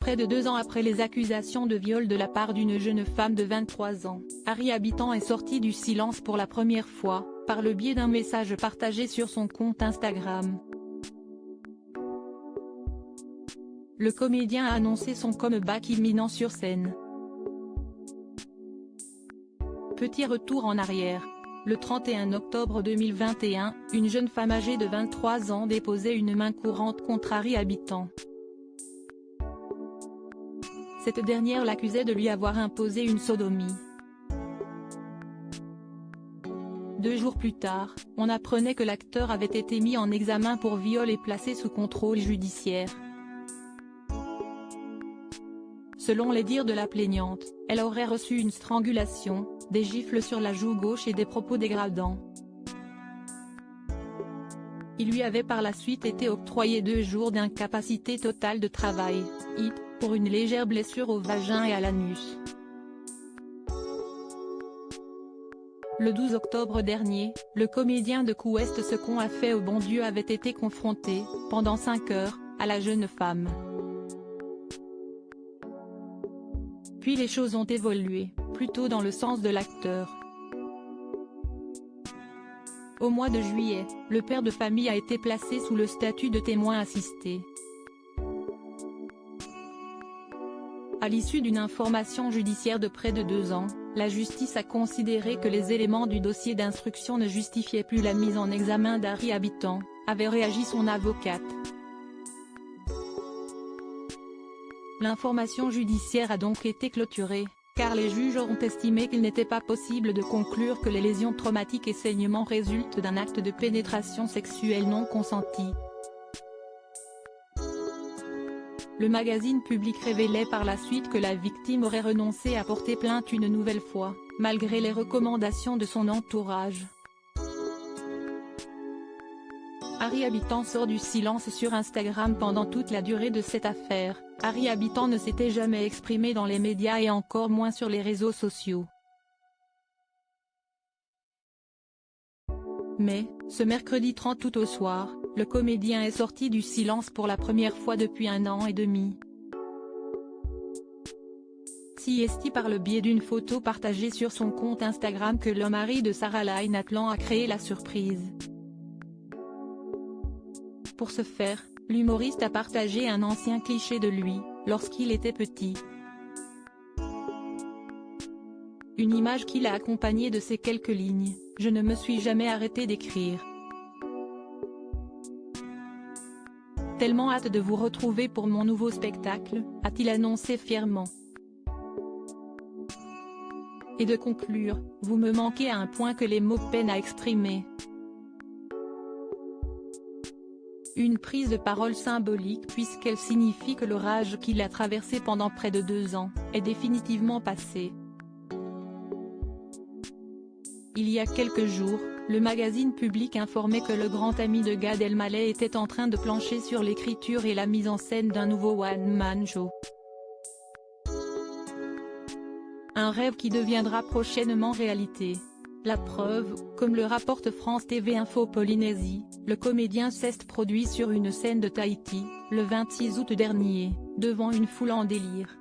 Près de 2 ans après les accusations de viol de la part d'une jeune femme de 23 ans, Harry Habitant est sorti du silence pour la première fois, par le biais d'un message partagé sur son compte Instagram. Le comédien a annoncé son comeback imminent sur scène. Petit retour en arrière. Le 31 octobre 2021, une jeune femme âgée de 23 ans déposait une main courante contre Harry Habitant. Cette dernière l'accusait de lui avoir imposé une sodomie. 2 jours plus tard, on apprenait que l'acteur avait été mis en examen pour viol et placé sous contrôle judiciaire. Selon les dires de la plaignante, elle aurait reçu une strangulation, des gifles sur la joue gauche et des propos dégradants. Il lui avait par la suite été octroyé 2 jours d'incapacité totale de travail, IT, pour une légère blessure au vagin et à l'anus. Le 12 octobre dernier, le comédien de Couest ce qu'on a fait au bon Dieu avait été confronté, pendant 5 heures, à la jeune femme. Puis les choses ont évolué, plutôt dans le sens de l'acteur. Au mois de juillet, le père de famille a été placé sous le statut de témoin assisté. À l'issue d'une information judiciaire de près de 2 ans, la justice a considéré que les éléments du dossier d'instruction ne justifiaient plus la mise en examen d'Harry Habitant, avait réagi son avocate. L'information judiciaire a donc été clôturée, car les juges ont estimé qu'il n'était pas possible de conclure que les lésions traumatiques et saignements résultent d'un acte de pénétration sexuelle non consenti. Le magazine Public révélait par la suite que la victime aurait renoncé à porter plainte une nouvelle fois, malgré les recommandations de son entourage. Harry Habitant sort du silence sur Instagram pendant toute la durée de cette affaire. Harry Habitant ne s'était jamais exprimé dans les médias et encore moins sur les réseaux sociaux. Mais, ce mercredi 30 août au soir, le comédien est sorti du silence pour la première fois depuis 1 an et demi. C'est par le biais d'une photo partagée sur son compte Instagram que le mari de Sarah Lynn Atlan a créé la surprise. Pour ce faire, l'humoriste a partagé un ancien cliché de lui, lorsqu'il était petit. Une image qu'il a accompagnée de ces quelques lignes: « Je ne me suis jamais arrêté d'écrire. Tellement hâte de vous retrouver pour mon nouveau spectacle », a-t-il annoncé fièrement. Et de conclure: « Vous me manquez à un point que les mots peinent à exprimer ». Une prise de parole symbolique puisqu'elle signifie que l'orage qu'il a traversé pendant près de 2 ans, est définitivement passé. Il y a quelques jours, le magazine Public informait que le grand ami de Gad Elmaleh était en train de plancher sur l'écriture et la mise en scène d'un nouveau one-man show. Un rêve qui deviendra prochainement réalité. La preuve, comme le rapporte France TV Info Polynésie, le comédien s'est produit sur une scène de Tahiti, le 26 août dernier, devant une foule en délire.